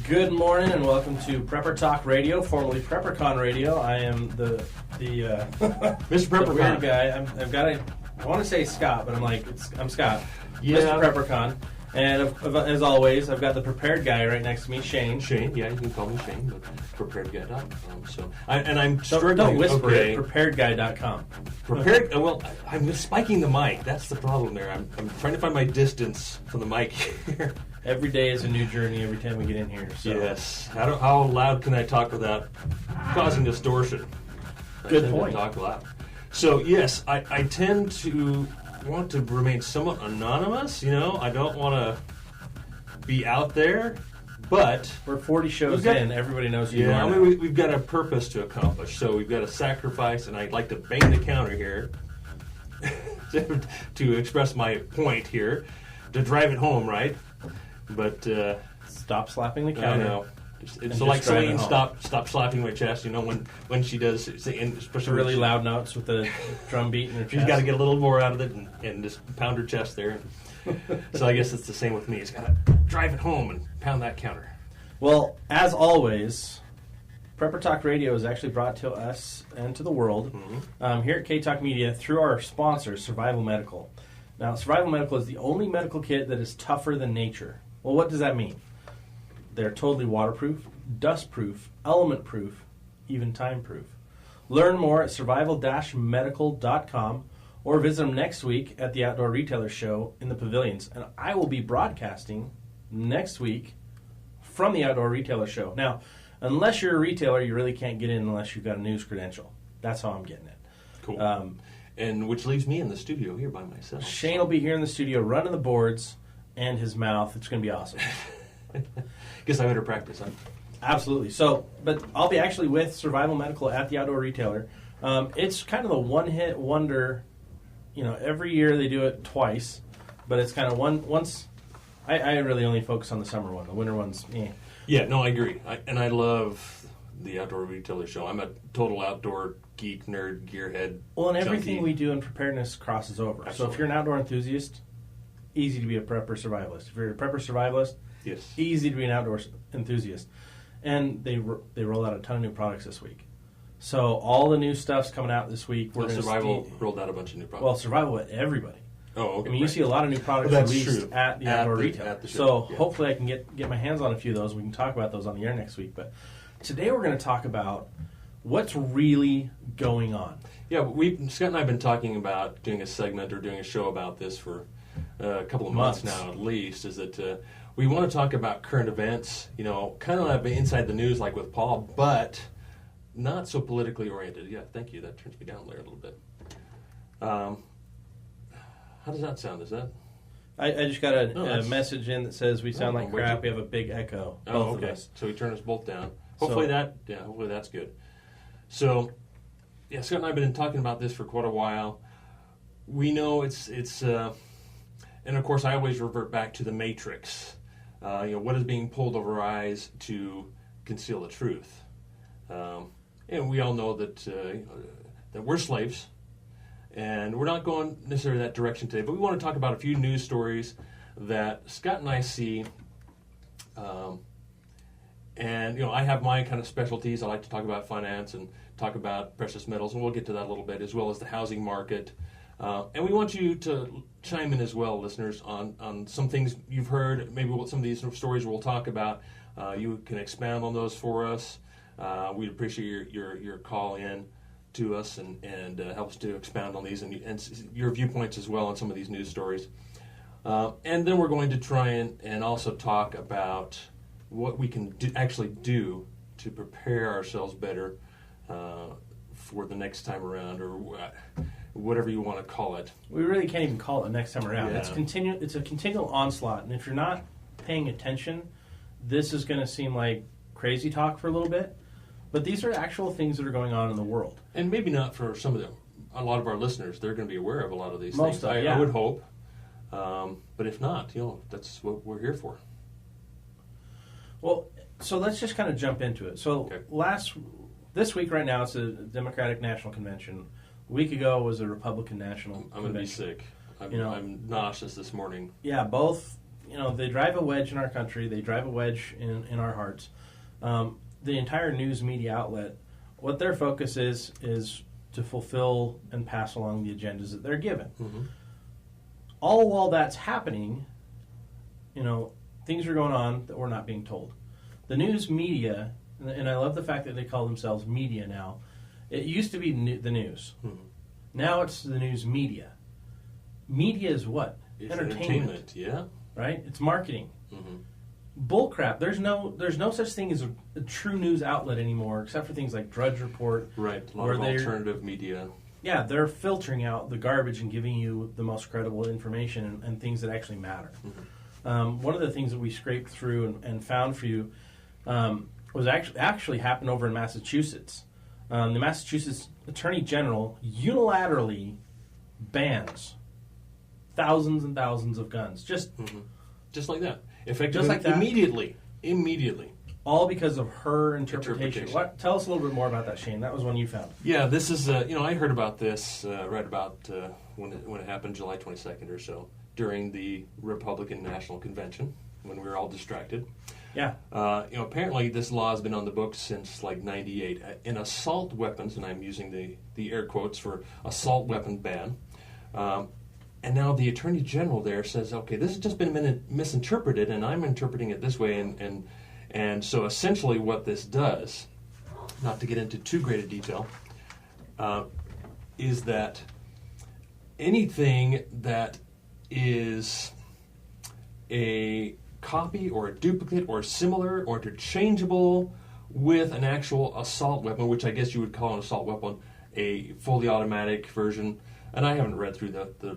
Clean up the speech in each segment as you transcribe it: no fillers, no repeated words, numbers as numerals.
Good morning and welcome to Prepper Talk Radio, formerly PrepperCon Radio. I am the Mr. PrepperCon. the weird guy. I want to say Scott, but I'm Scott. Yeah. Mr. PrepperCon. And as always, I've got the prepared guy right next to me, Shane. Shane, yeah, you can call me Shane, but preparedguy.com. I'm struggling. Don't whisper okay. it. Preparedguy.com. Prepared. Well, I'm spiking the mic. That's the problem there. I'm trying to find my distance from the mic here. Every day is a new journey every time we get in here. So. Yes. How loud can I talk without causing distortion? Good point. Talk loud. So yes, I tend to want to remain somewhat anonymous. I don't want to be out there, but we're 40 shows in. Everybody knows who you are. I mean, we've got a purpose to accomplish, so we've got a sacrifice, and I'd like to bang the counter here to express my point here, to drive it home, right? But stop slapping the counter. I know. It's like Celine, stop slapping my chest. When she does, especially really loud notes with the drum beat in her chest. She's got to get a little more out of it and just pound her chest there. So I guess it's the same with me. It's got to drive it home and pound that counter. Well, as always, Prepper Talk Radio is actually brought to us and to the world here at K-Talk Media through our sponsor, Survival Medical. Now, Survival Medical is the only medical kit that is tougher than nature. Well, what does that mean? They're totally waterproof, dust-proof, element-proof, even time-proof. Learn more at survival-medical.com or visit them next week at the Outdoor Retailer Show in the pavilions. And I will be broadcasting next week from the Outdoor Retailer Show. Now, unless you're a retailer, you really can't get in unless you've got a news credential. That's how I'm getting it. Cool. And which leaves me in the studio here by myself. Shane will be here in the studio running the boards and his mouth. It's going to be awesome. Guess I better practice, huh? Absolutely. So, but I'll be actually with Survival Medical at the Outdoor Retailer. It's kind of a one-hit wonder. Every year they do it twice, but it's kind of once. I really only focus on the summer one. The winter one's, Yeah, no, I agree. I love the Outdoor Retailer Show. I'm a total outdoor geek, nerd, gearhead. Well, and everything we do in preparedness crosses over. Absolutely. So if you're an outdoor enthusiast, easy to be a prepper survivalist. If you're a prepper survivalist, yes, easy to be an outdoor enthusiast. And they rolled out a ton of new products this week. So all the new stuff's coming out this week. Survival rolled out a bunch of new products. Well, Survival with everybody. Oh, okay. I mean, you see a lot of new products released at the Outdoor Retailer. So hopefully I can get my hands on a few of those. We can talk about those on the air next week. But today we're going to talk about what's really going on. Yeah, Scott and I have been talking about doing a segment or doing a show about this for a couple of months now at least, is that we want to talk about current events, kind of like inside the news like with Paul, but not so politically oriented. Yeah, thank you. That turns me down there a little bit. How does that sound? Is that? I just got a message in that says we sound like crap. We have a big echo, both of us. So we turn us both down. Hopefully that's good. So, yeah, Scott and I have been talking about this for quite a while. We know it's and of course I always revert back to the Matrix. What is being pulled over our eyes to conceal the truth? And we all know that we're slaves, and we're not going necessarily that direction today. But we want to talk about a few news stories that Scott and I see. And I have my kind of specialties. I like to talk about finance and talk about precious metals, and we'll get to that a little bit, as well as the housing market. And we want you to chime in as well, listeners, on some things you've heard, maybe some of these stories we'll talk about. You can expand on those for us. We'd appreciate your call in to us and help us to expound on these and your viewpoints as well on some of these news stories. And then we're going to try and also talk about what we can actually do to prepare ourselves better for the next time around, or whatever you want to call it. We really can't even call it next time around. Yeah. It's a continual onslaught, and if you're not paying attention, this is going to seem like crazy talk for a little bit. But these are actual things that are going on in the world. And maybe not for some of them. A lot of our listeners, they're going to be aware of a lot of these things. I would hope. But if not, that's what we're here for. Well, so let's just kind of jump into it. So this week right now, it's a Democratic National Convention. A week ago was a Republican National Convention. I'm going to be sick. I'm nauseous this morning. Yeah, both they drive a wedge in our country. They drive a wedge in our hearts. The entire news media outlet, what their focus is to fulfill and pass along the agendas that they're given. Mm-hmm. All while that's happening, things are going on that we're not being told. The news media, and I love the fact that they call themselves media now. It used to be the news. Mm-hmm. Now it's the news media. Media is what? It's entertainment, yeah. Right? It's marketing. Mm-hmm. Bullcrap. There's no such thing as a true news outlet anymore, except for things like Drudge Report. Right, a lot of alternative media. Yeah, they're filtering out the garbage and giving you the most credible information and things that actually matter. Mm-hmm. One of the things that we scraped through and found for you was actually happened over in Massachusetts. The Massachusetts Attorney General unilaterally bans thousands and thousands of guns. Just like that. Effective just like that. Immediately. All because of her interpretation. Tell us a little bit more about that, Shane. That was one you found. Yeah, this is, I heard about this right about when it happened July 22nd or so, during the Republican National Convention, when we were all distracted. Yeah. Apparently this law has been on the books since like 98. In assault weapons, and I'm using the air quotes for assault weapon ban, and now the Attorney General there says, okay, this has just been misinterpreted, and I'm interpreting it this way, and so essentially what this does, not to get into too great a detail, is that anything that is a copy or a duplicate or similar or interchangeable with an actual assault weapon, which I guess you would call an assault weapon, a fully automatic version, and I haven't read through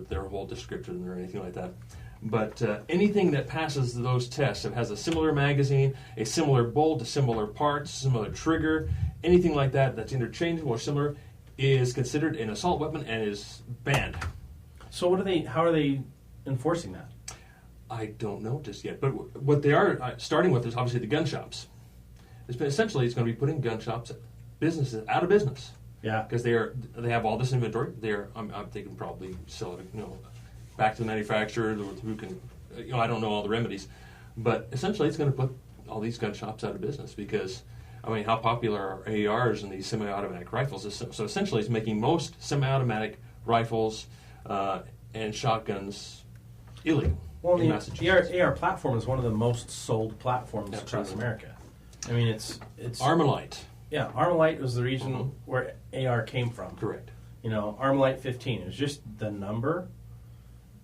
their whole description or anything like that, but anything that passes those tests, that has a similar magazine, a similar bolt, a similar parts, similar trigger, anything like that that's interchangeable or similar, is considered an assault weapon and is banned. So how are they enforcing that? I don't know just yet, but what they are starting with is obviously the gun shops. Essentially, it's going to be putting gun shops, businesses out of business. Yeah, because they have all this inventory. They can probably sell it, back to the manufacturer who can, I don't know all the remedies, but essentially it's going to put all these gun shops out of business because, how popular are ARs and these semi-automatic rifles? So essentially, it's making most semi-automatic rifles and shotguns illegal. Well, the AR platform is one of the most sold platforms across America. It's Armalite. Yeah, Armalite was the region where AR came from. Correct. Armalite 15. It was just the number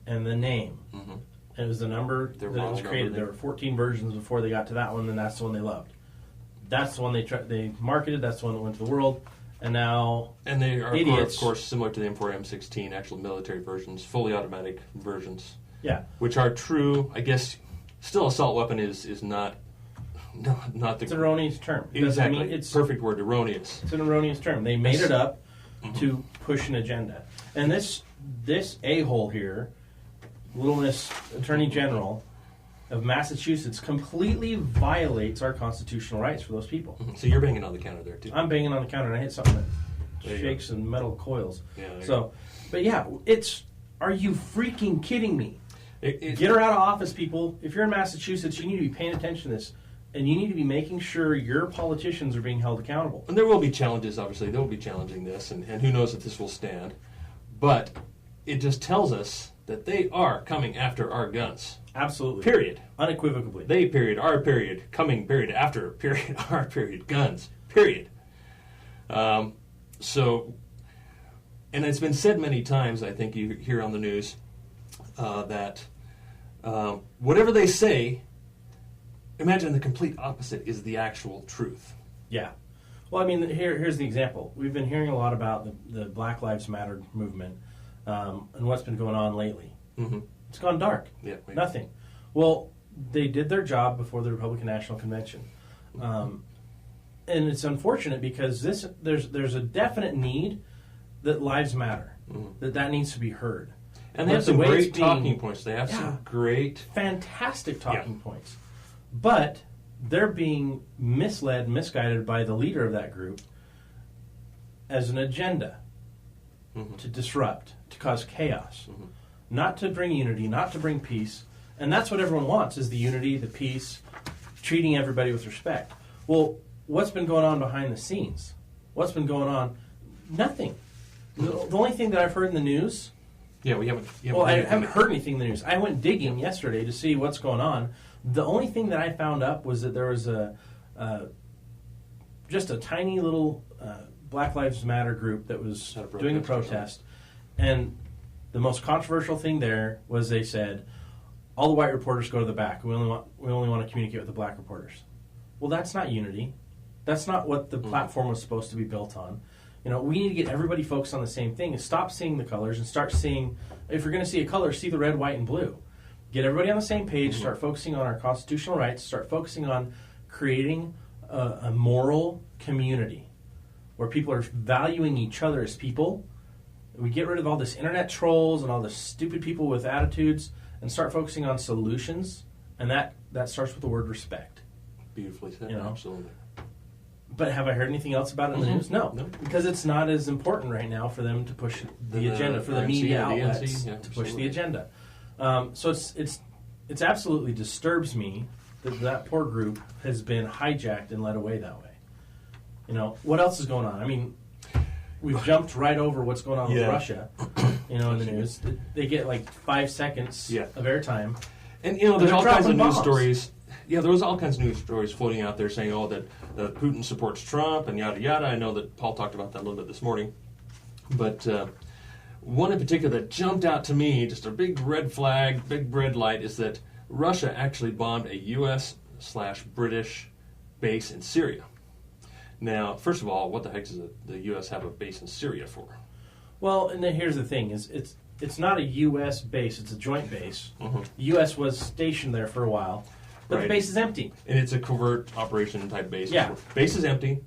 and the name. Mm-hmm. It was the number that was created. There were 14 versions before they got to that one, and that's the one they loved. That's the one they marketed. That's the one that went to the world. And now they are, idiots, of course, similar to the M4 M16, actual military versions, fully automatic versions. Yeah. Which are true, I guess, still assault weapon is not the... It's an erroneous term. Exactly. It's perfect word, erroneous. It's an erroneous term. They made it up to push an agenda. And this a-hole here, Little Miss Attorney General of Massachusetts, completely violates our constitutional rights for those people. Mm-hmm. So you're banging on the counter there, too. I'm banging on the counter, and I hit something that shakes and metal coils. Yeah, but yeah, are you freaking kidding me? Get her out of office, people. If you're in Massachusetts, you need to be paying attention to this. And you need to be making sure your politicians are being held accountable. And there will be challenges, obviously. They will be challenging this, and who knows if this will stand. But it just tells us that they are coming after our guns. Absolutely. Period. Unequivocally. They, period, our period, coming, period, after, period, our period, guns, period. And it's been said many times, I think you hear on the news, that whatever they say, imagine the complete opposite is the actual truth. Yeah. Well, here's the example. We've been hearing a lot about the Black Lives Matter movement and what's been going on lately. Mm-hmm. It's gone dark. Yeah. Nothing. Well, they did their job before the Republican National Convention. And it's unfortunate because there's a definite need that lives matter, that needs to be heard. And they have some great talking points. They have some great... fantastic talking points. But they're being misled, misguided by the leader of that group as an agenda to disrupt, to cause chaos, not to bring unity, not to bring peace, And that's what everyone wants, is the unity, the peace, treating everybody with respect. Well, what's been going on behind the scenes? What's been going on? Nothing. The only thing that I've heard in the news... Yeah, we haven't... I haven't heard anything in the news. I went digging yesterday to see what's going on. The only thing that I found up was that there was just a tiny little Black Lives Matter group that was doing a protest. And the most controversial thing there was they said, all the white reporters go to the back. We only want to communicate with the black reporters. Well, that's not unity. That's not what the platform was supposed to be built on. We need to get everybody focused on the same thing and stop seeing the colors and start seeing, if you're going to see a color, see the red, white, and blue. Get everybody on the same page, start focusing on our constitutional rights, start focusing on creating a moral community where people are valuing each other as people. We get rid of all this internet trolls and all the stupid people with attitudes and start focusing on solutions, and that starts with the word respect. Beautifully said, absolutely. But have I heard anything else about it in the news? No, because it's not as important right now for them to push the agenda, for the media outlets to push the agenda. So it's absolutely disturbs me that poor group has been hijacked and led away that way. What else is going on? I mean, we've jumped right over what's going on with Russia, in the news. They get like 5 seconds of airtime. And, there's all kinds of news stories. Yeah, there was all kinds of news stories floating out there saying, that Putin supports Trump and yada, yada. I know that Paul talked about that a little bit this morning. But one in particular that jumped out to me, just a big red flag, big red light, is that Russia actually bombed a U.S./British base in Syria. Now, first of all, what the heck does the U.S. have a base in Syria for? Well, and then here's the thing: it's not a U.S. base; it's a joint base. The U.S. was stationed there for a while, but the base is empty. And it's a covert operation type base. Yeah, base is empty.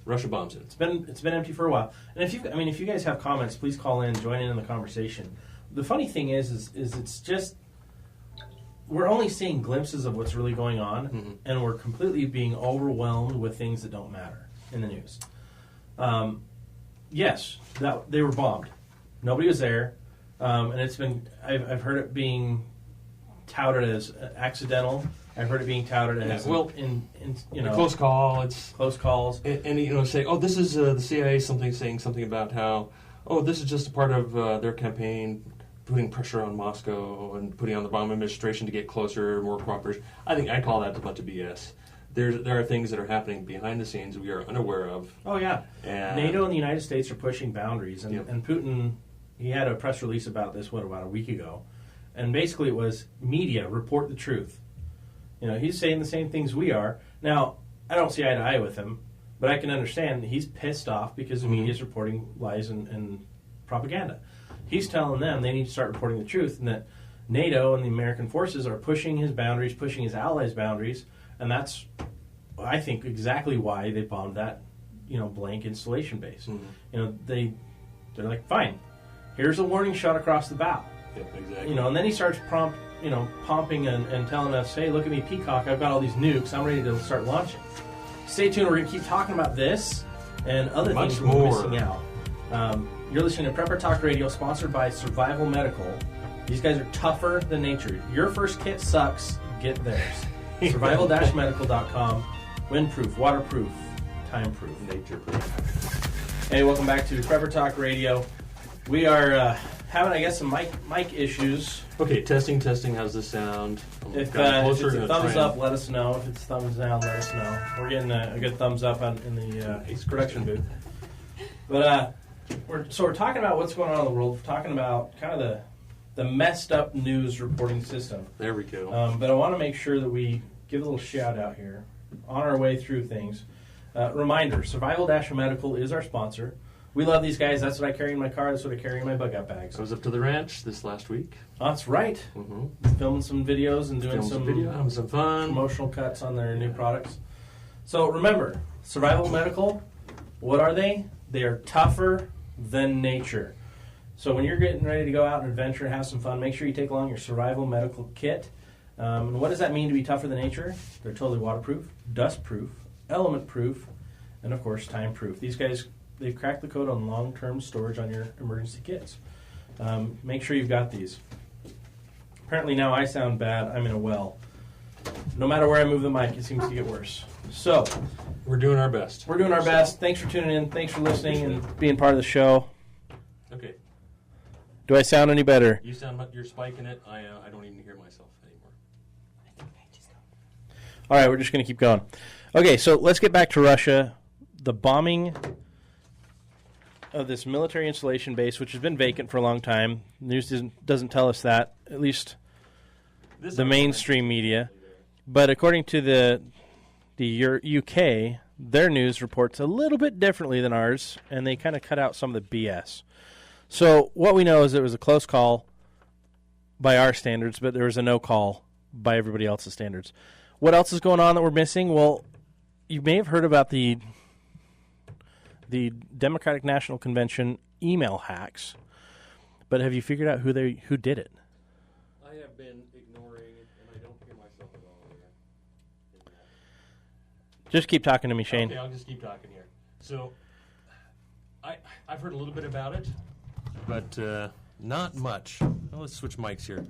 Russia bombs it. It's been empty for a while. And if you guys have comments, please call in, join in the conversation. The funny thing is it's just we're only seeing glimpses of what's really going on, and we're completely being overwhelmed with things that don't matter in the news. Yes, that they were bombed. Nobody was there, and it's been. I've heard it being touted as accidental. I've heard it being touted as a close call. It's close calls, and say, this is the CIA saying something about how this is just a part of their campaign, putting pressure on Moscow and putting on the Obama administration to get closer, more cooperation. I call that a bunch of BS. There are things that are happening behind the scenes we are unaware of. Oh yeah, and NATO and the United States are pushing boundaries, and Putin, he had a press release about this about a week ago, and basically it was media report the truth. He's saying the same things we are. Now, I don't see eye to eye with him, but I can understand he's pissed off because the media is reporting lies and propaganda. He's telling them they need to start reporting the truth, and that NATO and the American forces are pushing his boundaries, pushing his allies' boundaries, and that's, I think, exactly why they bombed that, blank installation base. They're like, fine, here's a warning shot across the bow. Yeah, exactly. And then he starts pumping and telling us, hey, look at me, Peacock, I've got all these nukes, I'm ready to start launching. Stay tuned, we're going to keep talking about this and other things we're missing out. You're listening to Prepper Talk Radio, sponsored by Survival Medical. These guys are tougher than nature. Your first kit sucks, get theirs. Survival-medical.com. Windproof, waterproof, time-proof, nature-proof. Hey, welcome back to Prepper Talk Radio. We are having, I guess, some mic issues. Okay, testing. How's this sound? If it's a thumbs up, let us know. If it's thumbs down, let us know. We're getting a good thumbs up in the production booth. But we're talking about what's going on in the world. We're talking about kind of the messed up news reporting system. There we go. But I want to make sure that we give a little shout out here on our way through things. Reminder, Survival-Medical is our sponsor. We love these guys. That's what I carry in my car. That's what I carry in my bug-out bags. I was up to the ranch this last week. Oh, that's right. Filming some videos and doing some fun promotional cuts on their new products. So remember, Survival Medical, what are they? They are tougher than nature. So when you're getting ready to go out and adventure and have some fun, make sure you take along your Survival Medical kit. And what does that mean to be tougher than nature? They're totally waterproof, dust-proof, element-proof, and of course, time-proof. These guys, they've cracked the code on long-term storage on your emergency kits. Make sure you've got these. Apparently now I sound bad. I'm in a well. No matter where I move the mic, it seems to get worse. So, we're doing our best. We're doing our best. Thanks for tuning in. Thanks for listening and being part of the show. Okay. Do I sound any better? You sound, you're spiking it. I don't even hear myself anymore. All right, we're just going to keep going. Okay, so let's get back to Russia. The bombing of this military installation base, which has been vacant for a long time. News doesn't tell us that, at least the mainstream media. But according to the UK, their news reports a little bit differently than ours, and they kind of cut out some of the BS. So what we know is it was a close call by our standards, but there was a no call by everybody else's standards. What else is going on that we're missing? Well, you may have heard about the Democratic National Convention email hacks, but have you figured out who did it? I have been ignoring it, and I don't hear myself at all here. Just keep talking to me, Shane. Okay, I'll just keep talking here. So, I've heard a little bit about it, but not much. Well, let's switch mics here.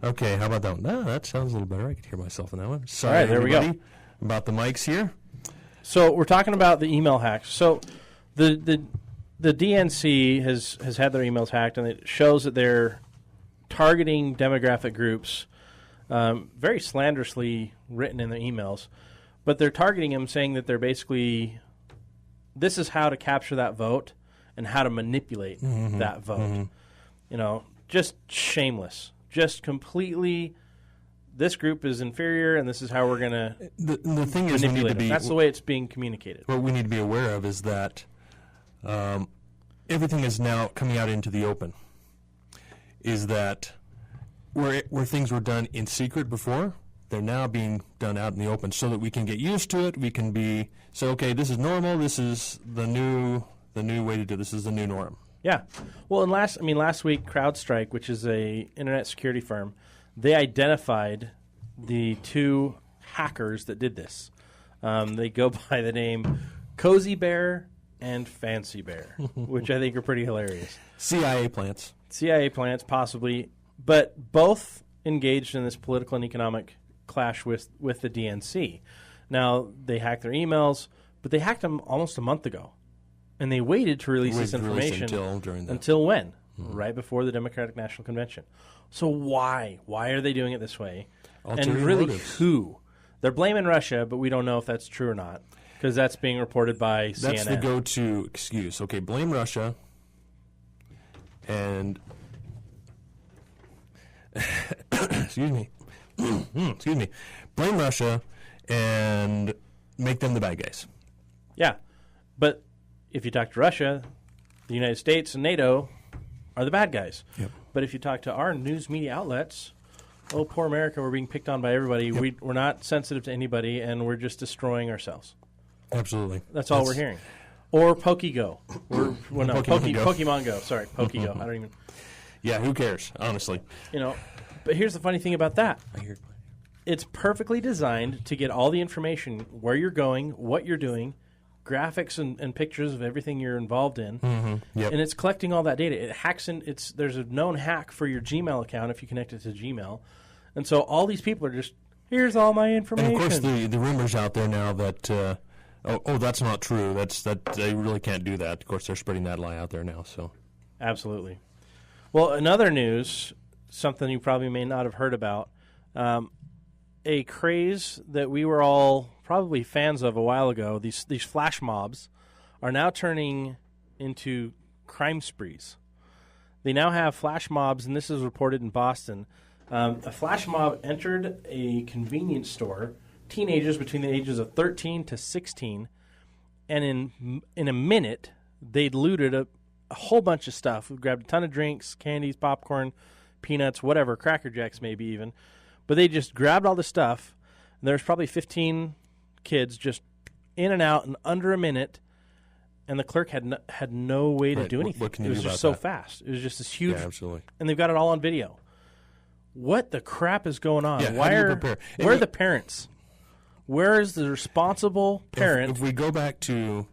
Okay, how about that one? No, that sounds a little better. I can hear myself in that one. Sorry, all right, there we go. About the mics here. So we're talking about the email hacks. So the DNC has had their emails hacked, and it shows that they're targeting demographic groups, very slanderously written in their emails. But they're targeting them, saying that they're basically, this is how to capture that vote and how to manipulate that vote. Mm-hmm. You know, just shameless. Just completely, this group is inferior, and this is how we're going to the thing is, we need to be, that's the way it's being communicated. What we need to be aware of is that everything is now coming out into the open. Is that where things were done in secret before, they're now being done out in the open, so that we can get used to it. We can okay, this is normal. This is the new way to do this. Is the new norm. Yeah. Well, and last week, CrowdStrike, which is a internet security firm, they identified the two hackers that did this. They go by the name Cozy Bear and Fancy Bear, which I think are pretty hilarious. CIA plants, possibly, but both engaged in this political and economic clash with the DNC. Now, they hacked their emails, but they hacked them almost a month ago. And they waited to release this information until when? Mm-hmm. Right before the Democratic National Convention. So why? Why are they doing it this way? And really, who? They're blaming Russia, but we don't know if that's true or not, because that's being reported by CNN. That's the go-to excuse. Okay, blame Russia, and excuse me, blame Russia, and make them the bad guys. Yeah, but if you talk to Russia, the United States and NATO are the bad guys. Yep. But if you talk to our news media outlets, oh, poor America, we're being picked on by everybody. Yep. We're not sensitive to anybody, and we're just destroying ourselves. Absolutely. That's all we're hearing. Or PokeGo. Pokemon Go. Sorry, PokeGo. I don't even... Yeah, who cares, honestly? You know, but here's the funny thing about that. It's perfectly designed to get all the information, where you're going, what you're doing, graphics and pictures of everything you're involved in, and it's collecting all that data. It hacks in. There's a known hack for your Gmail account if you connect it to Gmail, and so all these people are just, here's all my information. And of course, the rumors out there now that that's not true. That they really can't do that. Of course, they're spreading that lie out there now. So, absolutely. Well, in other news, something you probably may not have heard about, a craze that we were all probably fans of a while ago, these flash mobs, are now turning into crime sprees. They now have flash mobs, and this is reported in Boston. A flash mob entered a convenience store, teenagers between the ages of 13 to 16, and in a minute, they'd looted a whole bunch of stuff. We grabbed a ton of drinks, candies, popcorn, peanuts, whatever, Cracker Jacks maybe even. But they just grabbed all the stuff, and there was probably 15 kids just in and out in under a minute, and the clerk had no way to do anything. What can you do about that? It was just so fast. It was just this huge... Yeah, absolutely. And they've got it all on video. What the crap is going on? Yeah, where are the parents? Where is the responsible parent? If we go back to,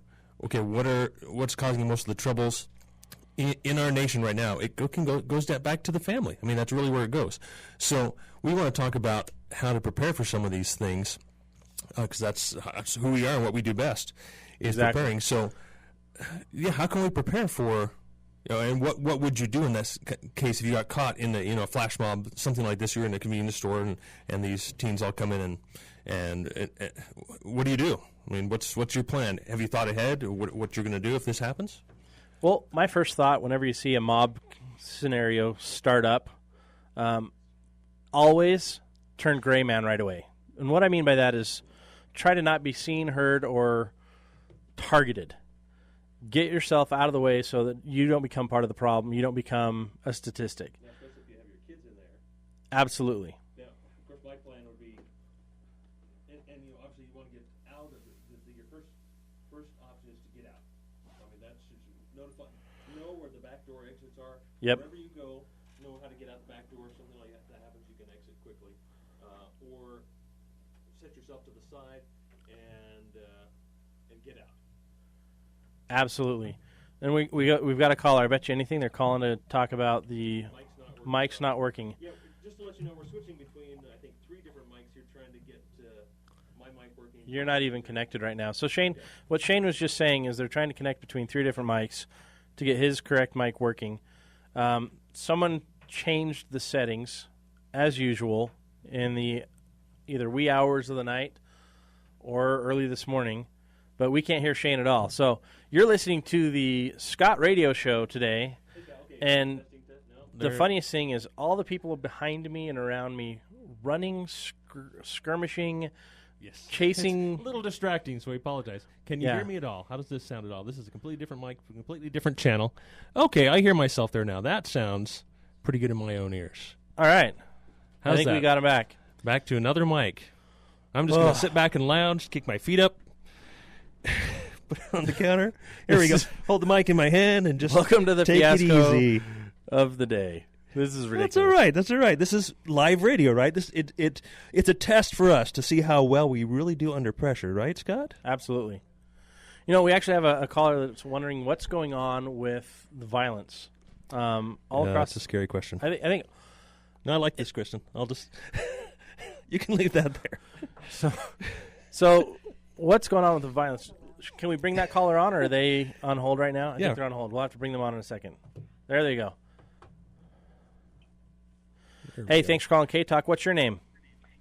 okay, what's causing most of the troubles? in our nation right now, it goes back to the family. I mean, that's really where it goes. So we want to talk about how to prepare for some of these things, because that's who we are and what we do best is preparing. So, yeah, how can we prepare for, and what would you do in this case if you got caught in a flash mob, something like this? You're in a convenience store and these teens all come in and what do you do? I mean, what's your plan? Have you thought ahead what you're going to do if this happens? Well, my first thought whenever you see a mob scenario start up, always turn gray man right away. And what I mean by that is try to not be seen, heard, or targeted. Get yourself out of the way so that you don't become part of the problem. You don't become a statistic. Yeah, especially if you have your kids in there. Absolutely. Yeah, of course, my plan would be, and obviously you want to get out of your first option is to get out. I mean, that's just know where the back door exits are. Yep. Wherever you go, know how to get out the back door. Something like that happens, you can exit quickly, or set yourself to the side and get out. Absolutely. And we've got a caller. I bet you anything they're calling to talk about the mic's not working. Yeah, just to let you know, we're switching between, I think, 3 different mics here trying to get my mic working. You're not even connected right now. So, Shane, what Shane was just saying is they're trying to connect between 3 different mics to get his correct mic working. Someone changed the settings, as usual, in the either wee hours of the night or early this morning, but we can't hear Shane at all. So you're listening to the Scott Radio Show today, and the funniest thing is all the people behind me and around me running, skirmishing, chasing. It's a little distracting, so I apologize. Can you hear me at all? How does this sound at all? This is a completely different mic, completely different channel. Okay, I hear myself there now. That sounds pretty good in my own ears. All right. How's I think that? we got him back. Back to another mic. I'm just going to sit back and lounge, kick my feet up, put it on the counter. Here we go. Hold the mic in my hand and just welcome to the take it fiasco easy of the day. This is ridiculous. That's all right. This is live radio, right? It's a test for us to see how well we really do under pressure, right, Scott? Absolutely. We actually have a caller that's wondering what's going on with the violence all across. That's a scary question. I think. No, I like this, Kristen. I'll just you can leave that there. So what's going on with the violence? Can we bring that caller on, or are they on hold right now? I think they're on hold. We'll have to bring them on in a second. There they go. Hey, thanks for calling K-Talk. What's your name?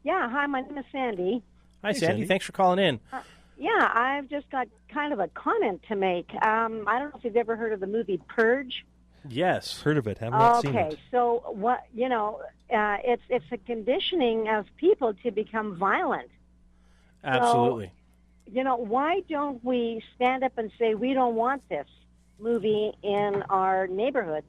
Yeah, hi, my name is Sandy. Hi, Sandy. Thanks for calling in. Yeah, I've just got kind of a comment to make. I don't know if you've ever heard of the movie Purge. Yes. Heard of it. Have not seen it. Okay, so what, it's a conditioning of people to become violent. Absolutely. So, why don't we stand up and say we don't want this movie in our neighborhoods?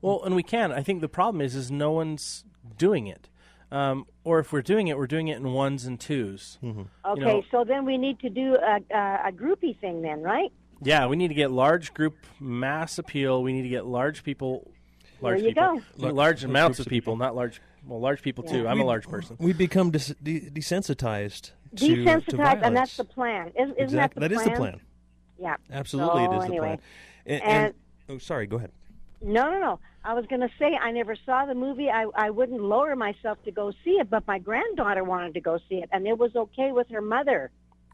Well, and we can. I think the problem is no one's doing it. Or if we're doing it in ones and twos. Mm-hmm. Okay, so then we need to do a groupie thing then, right? Yeah, we need to get large group mass appeal. We need to get large people. There you go. Large amounts of people, not large. Well, large people too. I'm a large person. We become desensitized. Desensitized, to violence. and that's the plan. Isn't that the plan? That is the plan. Yeah. Absolutely, it is the plan. And oh, sorry, go ahead. No. I was going to say I never saw the movie. I wouldn't lower myself to go see it, but my granddaughter wanted to go see it, and it was okay with her mother.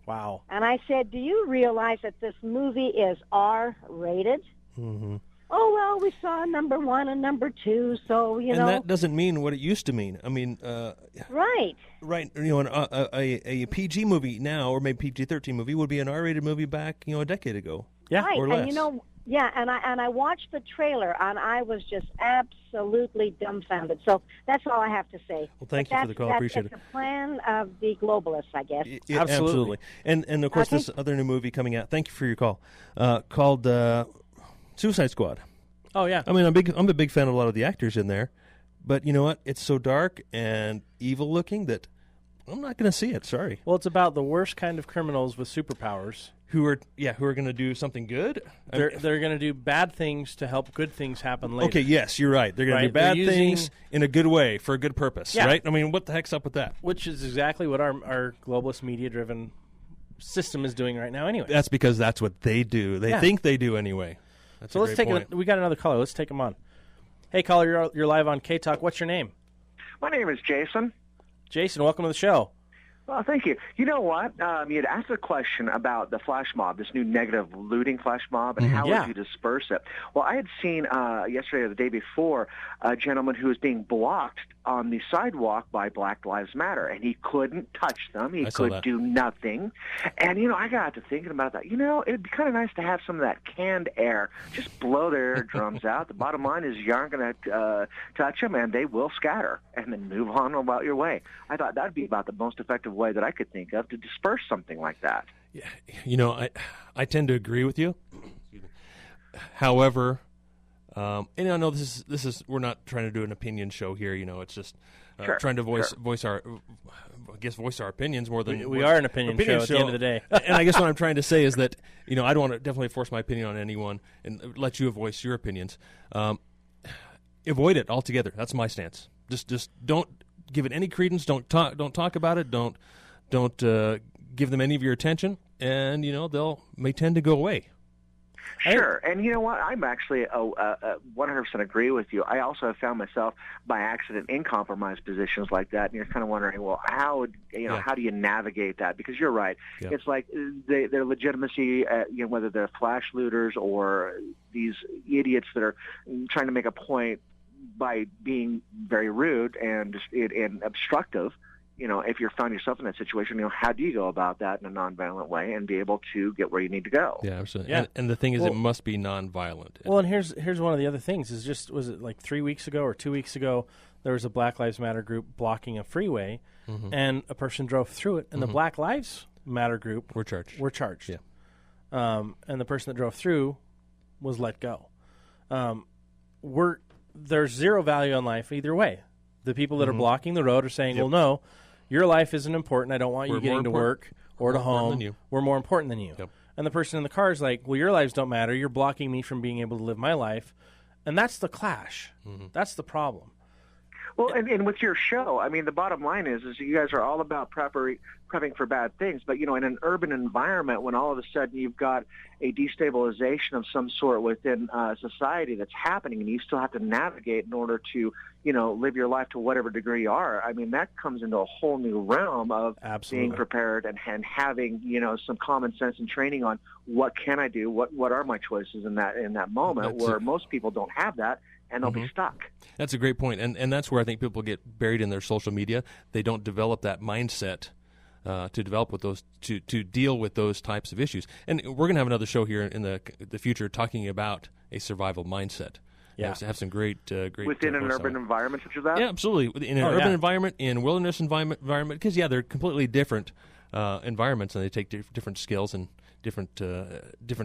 Wow. And I said, do you realize that this movie is R-rated? Mm-hmm. Oh, well, we saw number 1 and number 2, so, And that doesn't mean what it used to mean. I mean... right. Right. A PG movie now, or maybe PG-13 movie, would be an R-rated movie back, a decade ago. Yeah, right. Or less. And, and I watched the trailer, and I was just absolutely dumbfounded. So that's all I have to say. Well, thank you for the call. I appreciate it. It's a plan of the globalists, I guess. Absolutely. And of course, this other new movie coming out, thank you for your call, called Suicide Squad. Oh, yeah. I mean, I'm a big fan of a lot of the actors in there, but you know what? It's so dark and evil looking that I'm not going to see it. Sorry. Well, it's about the worst kind of criminals with superpowers. Who are going to do something good? They're going to do bad things to help good things happen later. Okay, yes, you're right. They're going to do bad things in a good way for a good purpose, right? I mean, what the heck's up with that? Which is exactly what our globalist media-driven system is doing right now anyway. That's because that's what they do. They think they do anyway. So let's take we got another caller. Let's take him on. Hey, caller, you're live on K-Talk. What's your name? My name is Jason. Jason, welcome to the show. Well, thank you. You know what? You had asked a question about the flash mob, this new negative looting flash mob, and how would you disperse it? Well, I had seen yesterday or the day before a gentleman who was being blocked on the sidewalk by Black Lives Matter, and he couldn't touch them. He could do nothing. And, I got to thinking about that. It'd be kind of nice to have some of that canned air. Just blow their eardrums out. The bottom line is you aren't going to touch them, and they will scatter, and then move on about your way. I thought that would be about the most effective way that I could think of to disperse something like that. Yeah, I tend to agree with you. However, and I know this is we're not trying to do an opinion show here. It's just trying to voice our opinions more than we are an opinion show at the end of the day. And I guess what I'm trying to say is that I don't want to definitely force my opinion on anyone and let you voice your opinions. Avoid it altogether. That's my stance. Just don't give it any credence. Don't talk about it. Don't give them any of your attention, and may tend to go away. Sure, and you know what? I'm actually 100% agree with you. I also have found myself by accident in compromised positions like that, and you're kind of wondering, well, how do you navigate that? Because you're right. Yeah. It's like their legitimacy, whether they're flash looters or these idiots that are trying to make a point by being very rude and obstructive. If you're found yourself in that situation, how do you go about that in a nonviolent way and be able to get where you need to go? Yeah, absolutely. Yeah. And the thing is, it must be nonviolent. Well, and here's one of the other things is was it like 3 weeks ago or 2 weeks ago, there was a Black Lives Matter group blocking a freeway, and a person drove through it, and the Black Lives Matter group were charged. Yeah. And the person that drove through was let go. There's zero value on life either way. The people that are blocking the road are saying, well, no, your life isn't important. I don't want you getting to work or to home. We're more important than you. Yep. And the person in the car is like, well, your lives don't matter. You're blocking me from being able to live my life. And that's the clash. That's the problem. Well, and with your show, I mean, the bottom line is you guys are all about prepping for bad things. But, in an urban environment, when all of a sudden you've got a destabilization of some sort within society that's happening, and you still have to navigate in order to, live your life to whatever degree you are, I mean, that comes into a whole new realm of being prepared and having, some common sense and training on what can I do, what are my choices in that moment, where most people don't have that. And they'll be stuck. That's a great point. And that's where I think people get buried in their social media. They don't develop that mindset to develop with those to deal with those types of issues. And we're going to have another show here in the future talking about a survival mindset. Yeah, have some great within an urban environment such as that. Yeah, absolutely. In an urban environment, in wilderness environment, because they're completely different environments, and they take different skills and different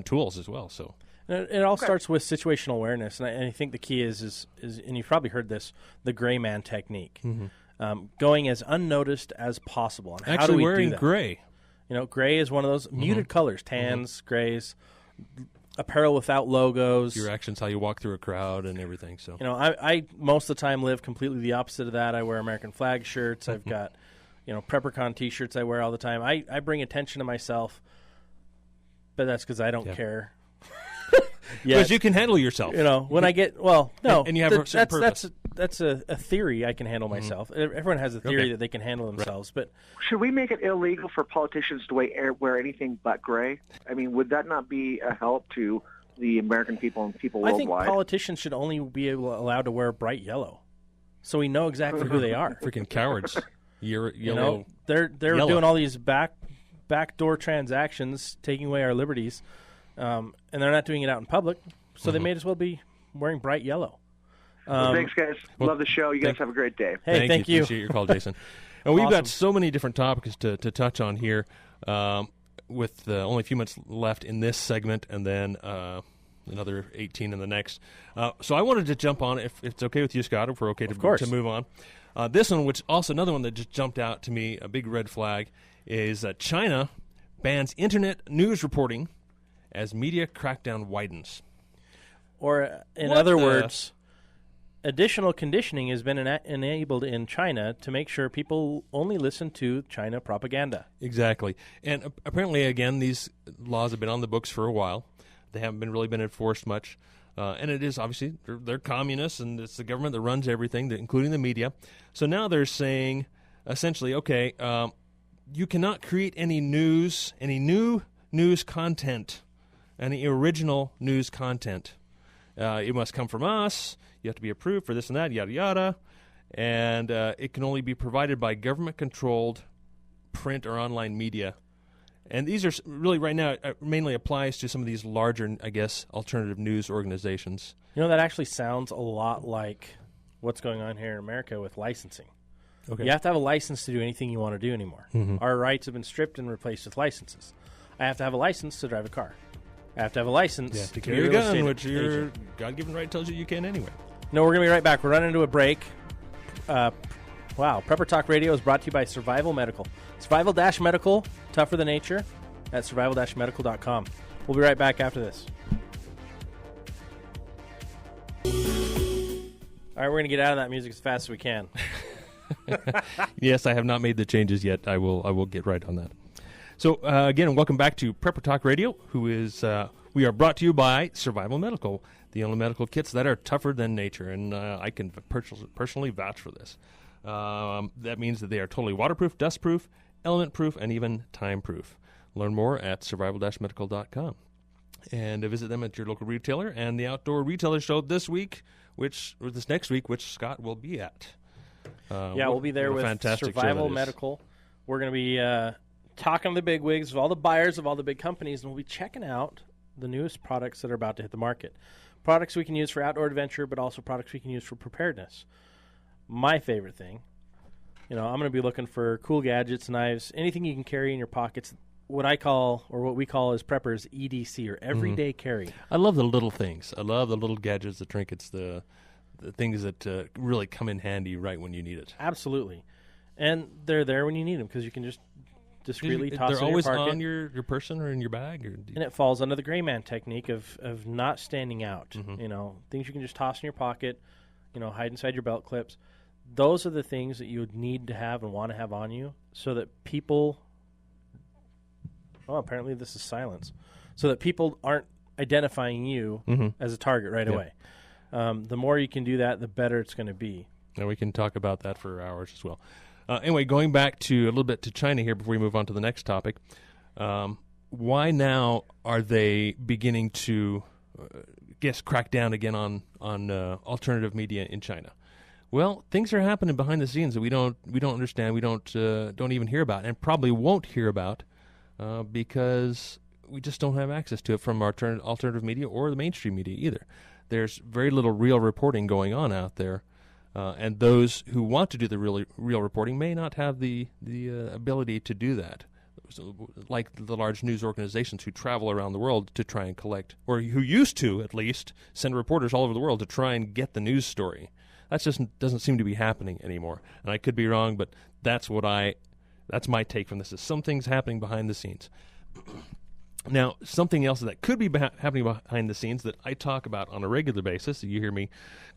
tools as well. So. It all starts with situational awareness, and I think the key is and you've probably heard this, the gray man technique, going as unnoticed as possible. And actually, how do we wearing do that? gray. Gray is one of those muted colors: tans, grays, apparel without logos. Your actions, how you walk through a crowd, and everything. So, I most of the time live completely the opposite of that. I wear American flag shirts. I've got, PrepperCon T-shirts I wear all the time. I bring attention to myself, but that's because I don't care. Because you can handle yourself. When I get no, and you have a certain purpose. That's a theory. I can handle myself. Everyone has a theory that they can handle themselves. But should we make it illegal for politicians to wear anything but gray? I mean, would that not be a help to the American people and people worldwide? I think politicians should only be allowed to wear bright yellow, so we know exactly who they are. Freaking cowards! Yellow. They're doing all these backdoor transactions, taking away our liberties. And they're not doing it out in public, so they may as well be wearing bright yellow. Thanks, guys. Love the show. You guys have a great day. Hey, thank you. Appreciate your call, Jason. And we've got so many different topics to touch on here with only a few minutes left in this segment and then another 18 in the next. So I wanted to jump on, if it's okay with you, Scott, if we're okay to move on. This one, which also another one that just jumped out to me, a big red flag, is China bans internet news reporting as media crackdown widens. Or, in other words, additional conditioning has been enabled in China to make sure people only listen to China propaganda. Exactly. And apparently, again, these laws have been on the books for a while. They haven't been enforced much. And it is obviously, they're communists, and it's the government that runs everything, including the media. So now they're saying, essentially, okay, you cannot create any new news content, any original news content. It must come from us. You have to be approved for this and that, yada, yada. And it can only be provided by government-controlled print or online media. And these are really, right now, it mainly applies to some of these larger, I guess, alternative news organizations. You know, that actually sounds a lot like what's going on here in America with licensing. Okay. You have to have a license to do anything you want to do anymore. Mm-hmm. Our rights have been stripped and replaced with licenses. I have to have a license to drive a car. I have to have a license to be carry a real gun, estate which your agent. God-given right tells you can anyway. No, we're going to be right back. We're running into a break. Wow. Prepper Talk Radio is brought to you by Survival Medical. Survival-Medical, tougher than nature, at survival-medical.com. We'll be right back after this. All right, we're going to get out of that music as fast as we can. Yes, I have not made the changes yet. I will get right on that. So, again, welcome back to Prepper Talk Radio, we are brought to you by Survival Medical, the only medical kits that are tougher than nature, and I can personally vouch for this. That means that they are totally waterproof, dustproof, element-proof, and even time-proof. Learn more at survival-medical.com. And visit them at your local retailer and the Outdoor Retailer Show this next week, which Scott will be at. We'll be there with Survival Medical. We're going to be talking to the bigwigs, all the buyers of all the big companies, and we'll be checking out the newest products that are about to hit the market. Products we can use for outdoor adventure, but also products we can use for preparedness. My favorite thing, I'm going to be looking for cool gadgets, knives, anything you can carry in your pockets. What we call as preppers EDC, or everyday carry. I love the little things. I love the little gadgets, the trinkets, the things that really come in handy right when you need it. Absolutely. And they're there when you need them because you can just discreetly toss they're in always your pocket. on your person or in your bag? And it falls under the gray man technique of not standing out. Mm-hmm. Things you can just toss in your pocket, hide inside your belt clips. Those are the things that you would need to have and want to have on you so that people... Oh, apparently this is silence. So that people aren't identifying you as a target right away. The more you can do that, the better it's going to be. And we can talk about that for hours as well. Anyway, going back to a little bit to China here before we move on to the next topic. Why now are they beginning to, crack down again on alternative media in China? Well, things are happening behind the scenes that we don't understand, we don't even hear about, and probably won't hear about. Because we just don't have access to it from our alternative media or the mainstream media either. There's very little real reporting going on out there, and those who want to do the real reporting may not have the ability to do that. So, like the large news organizations who travel around the world to try and collect, or who used to at least send reporters all over the world to try and get the news story. That just doesn't seem to be happening anymore. And I could be wrong, but that's my take from this, is some things happening behind the scenes. Now, something else that could be happening behind the scenes that I talk about on a regular basis, that you hear me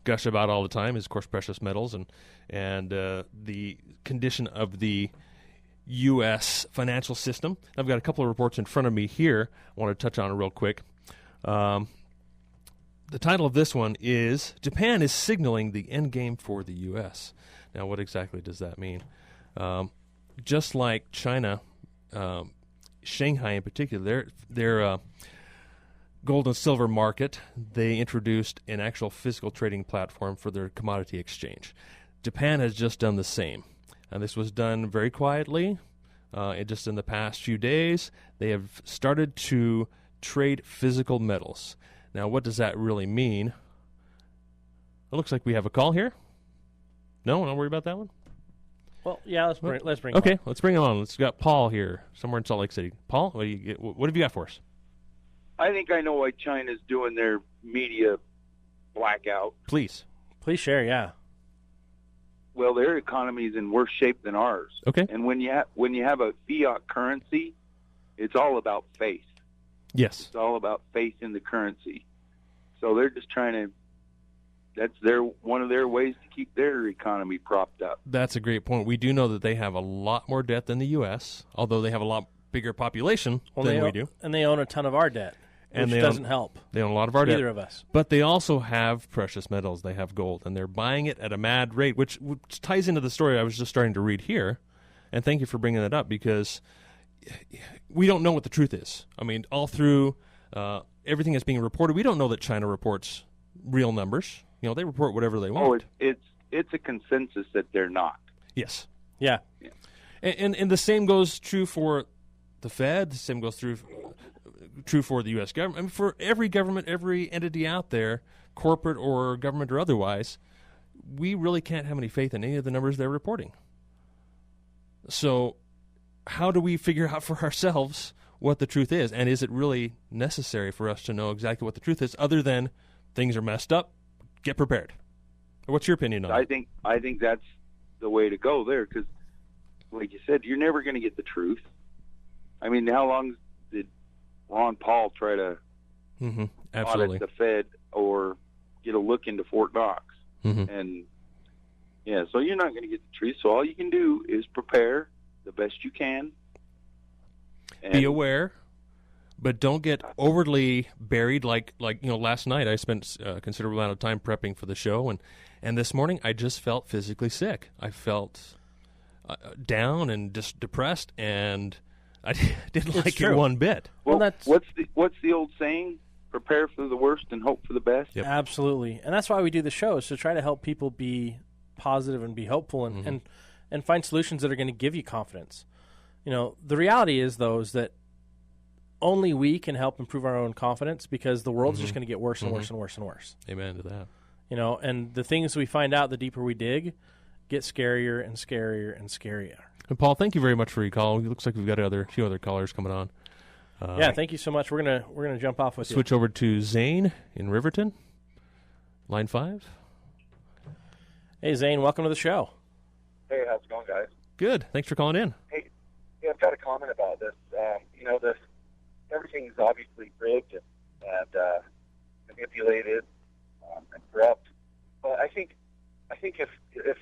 gush about all the time, is, of course, precious metals and the condition of the U.S. financial system. I've got a couple of reports in front of me here I want to touch on real quick. The title of this one is, Japan is signaling the end game for the U.S. Now, what exactly does that mean? Just like China, Shanghai in particular, their gold and silver market, they introduced an actual physical trading platform for their commodity exchange. Japan has just done the same. And this was done very quietly. Just in the past few days, they have started to trade physical metals. Now, what does that really mean? It looks like we have a call here. No, don't worry about that one. Well, yeah, let's bring. Okay, let's bring him on. Let's got Paul here, somewhere in Salt Lake City. Paul, what have you got for us? I think I know why China's doing their media blackout. Please share. Yeah. Well, their economy is in worse shape than ours. Okay. And when you have a fiat currency, it's all about faith. Yes. It's all about faith in the currency. So they're just trying to. That's one of their ways to keep their economy propped up. That's a great point. We do know that they have a lot more debt than the U.S., although they have a lot bigger population than we do. And they own a ton of our debt. And which doesn't help. They own a lot of our debt. Either of us. But they also have precious metals. They have gold, and they're buying it at a mad rate, which ties into the story I was just starting to read here. And thank you for bringing that up, because we don't know what the truth is. I mean, all through everything that's being reported, we don't know that China reports real numbers. They report whatever they want. Oh, it's a consensus that they're not. Yes. Yeah. And the same goes true for the Fed. The same goes true for the U.S. government. I mean, for every government, every entity out there, corporate or government or otherwise, we really can't have any faith in any of the numbers they're reporting. So how do we figure out for ourselves what the truth is? And is it really necessary for us to know exactly what the truth is, other than things are messed up, get prepared? What's your opinion on it? I think that's the way to go there, because, like you said, you're never going to get the truth. I mean, how long did Ron Paul try to audit the Fed or get a look into Fort Knox? And so you're not going to get the truth. So all you can do is prepare the best you can. And be aware, but don't get overly buried. Like last night I spent a considerable amount of time prepping for the show, and this morning I just felt physically sick. I felt down and just depressed, and I didn't like it one bit. Well, what's the old saying? Prepare for the worst and hope for the best. Yep. Absolutely, and that's why we do the show, is to try to help people be positive and be hopeful, and find solutions that are going to give you confidence. The reality is, though, is that only we can help improve our own confidence, because the world's just going to get worse and worse and worse and worse. Amen to that. And the things we find out, the deeper we dig, get scarier and scarier and scarier. And Paul, thank you very much for your call. It looks like we've got a few other callers coming on. Thank you so much. We're gonna jump off with switch over to Zane in Riverton, line 5. Hey Zane, welcome to the show. Hey, how's it going, guys? Good. Thanks for calling in. Hey, I've got a comment about this. This everything's obviously rigged and manipulated and corrupt. But I think if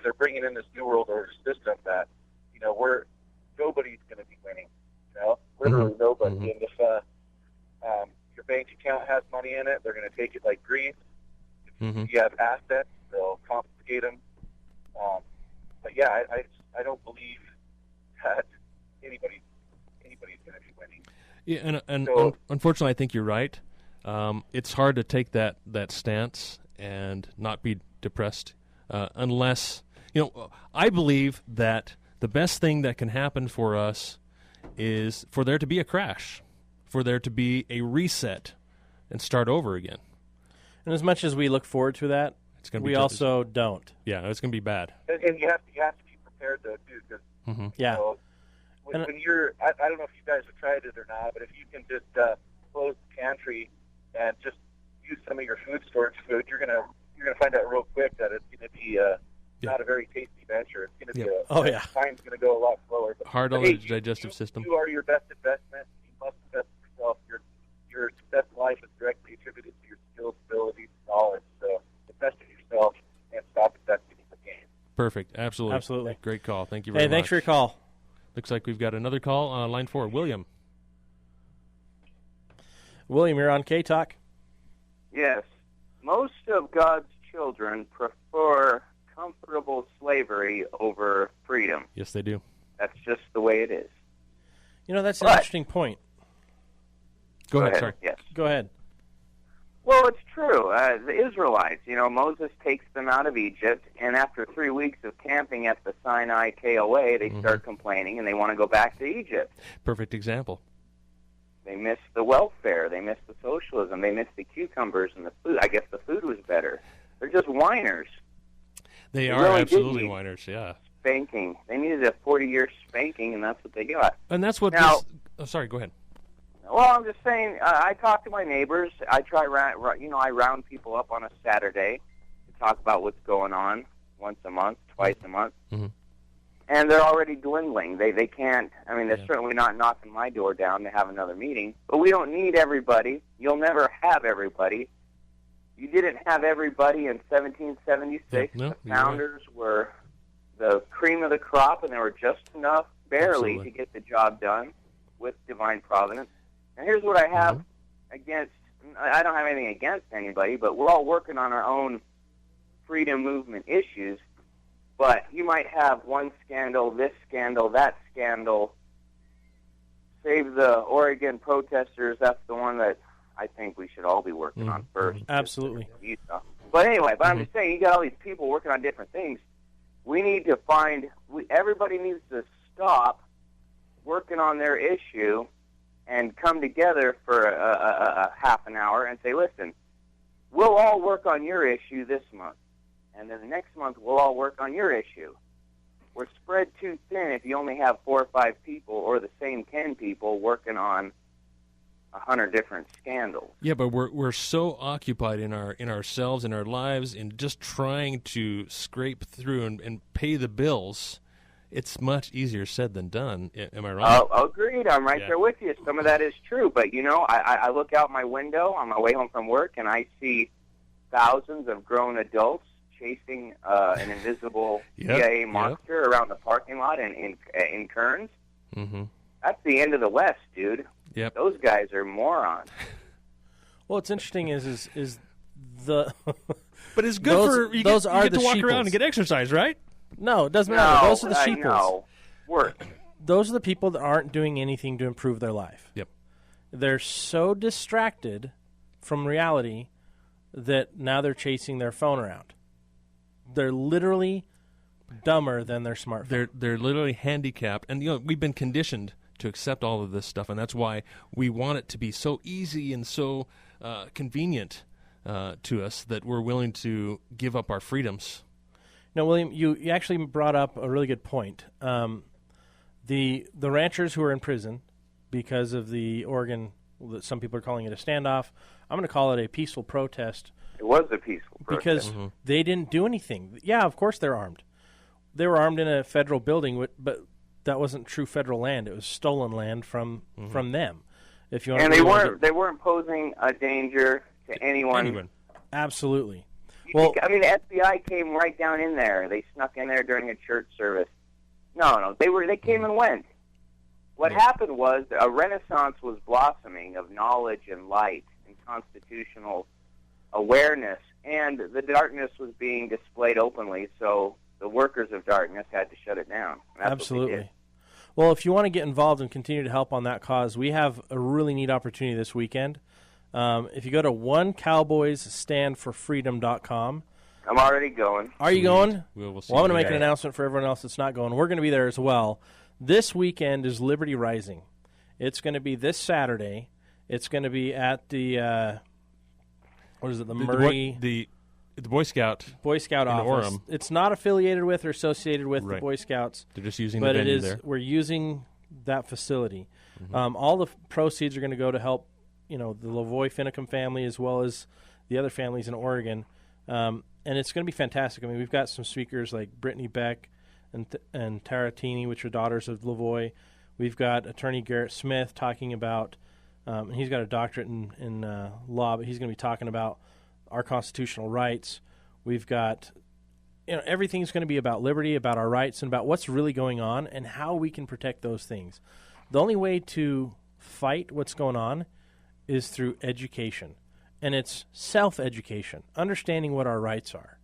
they're bringing in this new world order system, that nobody's going to be winning. Literally nobody. And if your bank account has money in it, they're going to take it like grease. If you have assets, they'll confiscate them. But yeah, I don't believe that anybody's going to be winning. Yeah, and unfortunately, I think you're right. It's hard to take that stance and not be depressed unless I believe that the best thing that can happen for us is for there to be a crash, for there to be a reset, and start over again. And as much as we look forward to that, we also don't. Yeah, it's going to be bad. And you have to be prepared, though, too, because when you're, I don't know if you guys have tried it or not, but if you can just close the pantry and just use some of your food storage food, you're gonna find out real quick that it's going to be not a very tasty venture. It's going to be time's going to go a lot slower. Hard on the digestive system. You are your best investment. You must invest in yourself. Your success in life is directly attributed to your skills, abilities, knowledge. So invest in yourself and stop investing in the game. Perfect. Absolutely. Great call. Thank you very much. Hey, thanks for your call. Looks like we've got another call on line 4. William. William, you're on K-Talk. Yes. Most of God's children prefer comfortable slavery over freedom. Yes, they do. That's just the way it is. That's an interesting point. Go ahead. Sorry. Yes. Go ahead. Well, it's true. The Israelites, Moses takes them out of Egypt, and after 3 weeks of camping at the Sinai KOA, they start complaining, and they want to go back to Egypt. Perfect example. They miss the welfare. They miss the socialism. They miss the cucumbers and the food. I guess the food was better. They're just whiners. They are really absolutely whiners, yeah. Spanking. They needed a 40-year spanking, and that's what they got. And that's what sorry, go ahead. Well, I'm just saying, I talk to my neighbors. I I round people up on a Saturday to talk about what's going on once a month, twice a month. And they're already dwindling. They can't, they're certainly not knocking my door down to have another meeting. But we don't need everybody. You'll never have everybody. You didn't have everybody in 1776. The founders were the cream of the crop, and they were just enough, barely, to get the job done with divine providence. And here's what I have against I don't have anything against anybody, but we're all working on our own freedom movement issues. But you might have one scandal, this scandal, that scandal. Save the Oregon protesters. That's the one that I think we should all be working on first. Absolutely. But anyway, I'm just saying, you got all these people working on different things. We need to everybody needs to stop working on their issue and come together for a half an hour and say, listen, we'll all work on your issue this month. And then the next month, we'll all work on your issue. We're spread too thin if you only have 4 or 5 people or the same 10 people working on 100 different scandals. Yeah, but we're so occupied in ourselves, in our lives, in just trying to scrape through and pay the bills. It's much easier said than done. Am I wrong? Agreed. I'm right there with you. Some of that is true. But, I look out my window on my way home from work, and I see thousands of grown adults chasing an invisible CIA monster around the parking lot in Kearns. Mm-hmm. That's the end of the West, dude. Yep. Those guys are morons. Well, what's interesting is the but it's good you get to walk around and get exercise, right? No, it doesn't matter. Those are the sheeples. No, work. Those are the people that aren't doing anything to improve their life. Yep. They're so distracted from reality that now they're chasing their phone around. They're literally dumber than their smartphone. They're literally handicapped, and we've been conditioned to accept all of this stuff, and that's why we want it to be so easy and so convenient to us that we're willing to give up our freedoms. No, William, you actually brought up a really good point. The ranchers who are in prison because of the Oregon, some people are calling it a standoff. I'm going to call it a peaceful protest. It was a peaceful protest. Because they didn't do anything. Yeah, of course they're armed. They were armed in a federal building, but that wasn't true federal land. It was stolen land from them. If you and they weren't posing a danger to anyone. Absolutely. Well, the FBI came right down in there. They snuck in there during a church service. No, they came and went. What happened was a renaissance was blossoming of knowledge and light and constitutional awareness, and the darkness was being displayed openly, so the workers of darkness had to shut it down. Absolutely. Well, if you want to get involved and continue to help on that cause, we have a really neat opportunity this weekend. If you go to onecowboysstandforfreedom.com. I'm already going. Are you going? We'll see. Well, I'm going to make an announcement for everyone else that's not going. We're going to be there as well. This weekend is Liberty Rising. It's going to be this Saturday. It's going to be at the, the Murray... The Boy Scout office. Orem. It's not affiliated with or associated with the Boy Scouts. They're just using the venue there. We're using that facility. All the proceeds are going to go to help, the Lavoie Finicum family as well as the other families in Oregon. And it's going to be fantastic. I mean, we've got some speakers like Brittany Beck and Taratini, which are daughters of Lavoie. We've got attorney Garrett Smith talking about, and he's got a doctorate in law, but he's going to be talking about our constitutional rights. We've got, everything's going to be about liberty, about our rights, and about what's really going on and how we can protect those things. The only way to fight what's going on is through education. And it's self-education, understanding what our rights are,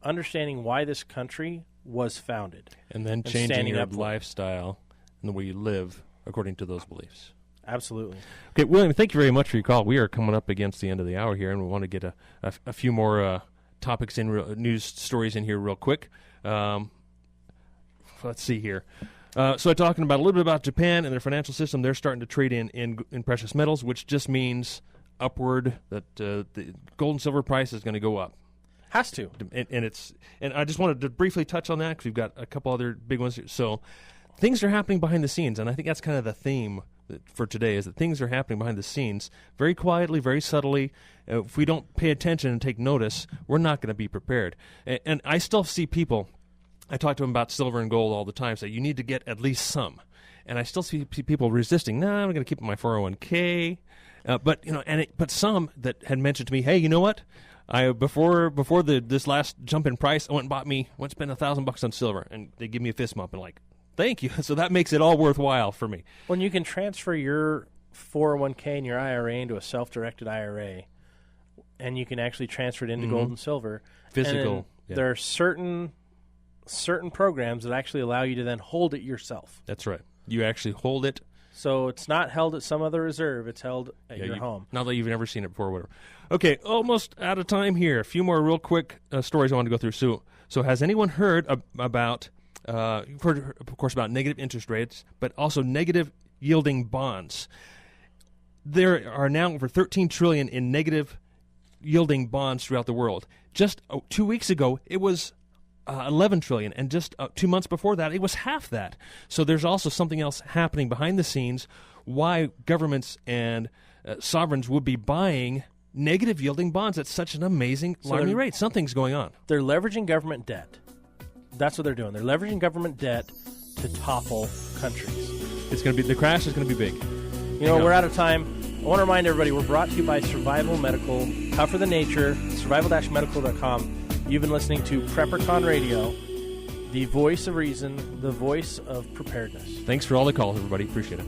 understanding why this country was founded. And then changing your lifestyle and the way you live according to those beliefs. Absolutely. Okay, William, thank you very much for your call. We are coming up against the end of the hour here, and we want to get a few more topics in news stories in here real quick. Let's see here. So I'm talking about a little bit about Japan and their financial system. They're starting to trade in precious metals, which just means upward that the gold and silver price is going to go up. Has to. And I just wanted to briefly touch on that because we've got a couple other big ones here. So things are happening behind the scenes, and I think that's kind of the theme for today is that things are happening behind the scenes very quietly, very subtly. If we don't pay attention and take notice, we're not going to be prepared. And I still see people, I talk to them about silver and gold all the time, say you need to get at least some. And I still see people resisting, I'm going to keep my 401k. But some that had mentioned to me, hey, you know what? Before this last jump in price, I went and spent $1,000 on silver, and they give me a fist bump and like, thank you. So that makes it all worthwhile for me. When you can transfer your 401k in your IRA into a self-directed IRA, and you can actually transfer it into gold and silver. Physical. And there are certain programs that actually allow you to then hold it yourself. That's right. You actually hold it. So it's not held at some other reserve. It's held at your home. Not that you've never seen it before or whatever. Okay, almost out of time here. A few more real quick stories I want to go through. So has anyone heard about, you've heard, of course, about negative interest rates, but also negative yielding bonds. There are now over $13 trillion in negative yielding bonds throughout the world. Just 2 weeks ago, it was $11 trillion, and just 2 months before that, it was half that. So there's also something else happening behind the scenes, why governments and sovereigns would be buying negative yielding bonds at such an amazing alarming rate. Something's going on. They're leveraging government debt. That's what they're doing. They're leveraging government debt to topple countries. The crash is going to be big. We're out of time. I want to remind everybody, we're brought to you by Survival Medical. Tougher than nature, survival-medical.com. You've been listening to PrepperCon Radio, the voice of reason, the voice of preparedness. Thanks for all the calls, everybody. Appreciate it.